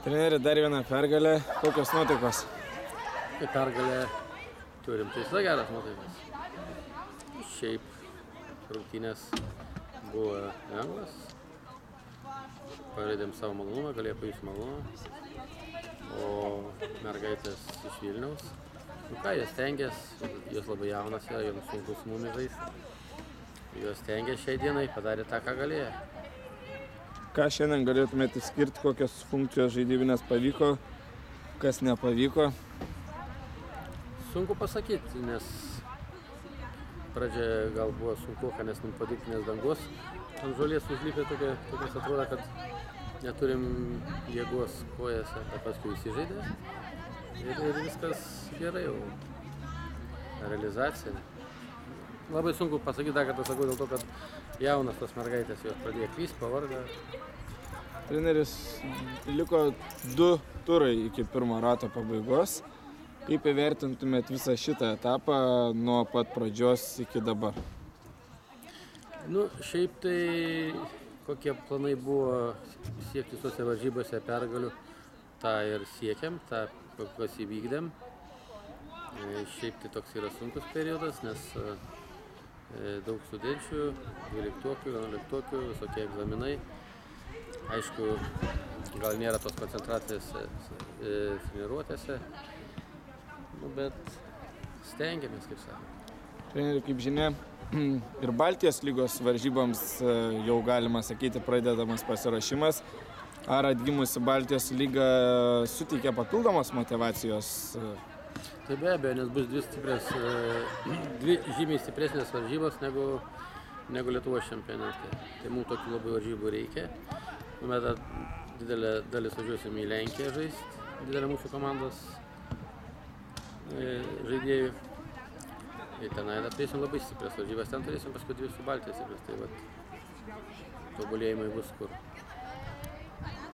Treneri, dar vieną pergalę. Kokios nuotaikos? Tai pergalę turim, tai visada geras nuotaikas. Šiaip rungtynės buvo lengvas. Pažaidėm savo malonumą, galėjo pajusti malonumą. O mergaitės iš Vilniaus. Nu ką, jos stengias, jos labai jaunas yra, joms sunku su mumis žaisti. Jos stengias šiai dienai, padarė tą, ką galėjo. Ką šiandien galėtumėte skirti, kokios funkcijos žaidybinės pavyko, kas nepavyko? Sunku pasakyti, nes pradžia gal buvo sunku, nes mums padiktinės dangus. Ant žolės užlipė tokias atrodo, kad neturim jėgos kojose, o paskui įsižaidė. Ir viskas gerai jau. Realizacija. Labai sunku pasakyti, dar kartą sakau, dėl to, kad jaunas tos mergaitės jos pradėjo klyst, pavargę. Treneris, liko 2 turai iki pirmo rato pabaigos. Kaip įvertintumėt visą šitą etapą nuo pat pradžios iki dabar? Nu, šiaip tai kokie planai buvo siekti tose varžybose pergalių, tą ir siekiam, tą kokios įvykdėm. Šiaip tai toks yra sunkus periodas, nes daug studenčių, 12-okių, 11-okių, visokie egzaminai. Aišku, gal nėra tos koncentracijos treniruotėse, bet stengiamės, kaip sakome. Treneri, kaip žinia, ir Baltijos lygos varžyboms jau galima sakyti pradedamas pasiruošimas. Ar atgimusi Baltijos lyga suteikia papildomos motyvacijos? Tai be abejo, nes bus dvi žymiai stipresnės varžybos negu Lietuvos čempionate. Tai mums tokių labai varžybų reikia. Mes didelę dalis važiuosim į Lenkiją žaisti, didelę mūsų komandos žaidėjų. Ir tenai turėsim labai stiprias varžybas, ten turėsim paskui 2 su Baltijos stiprias. Tai tobulėjimai bus kur.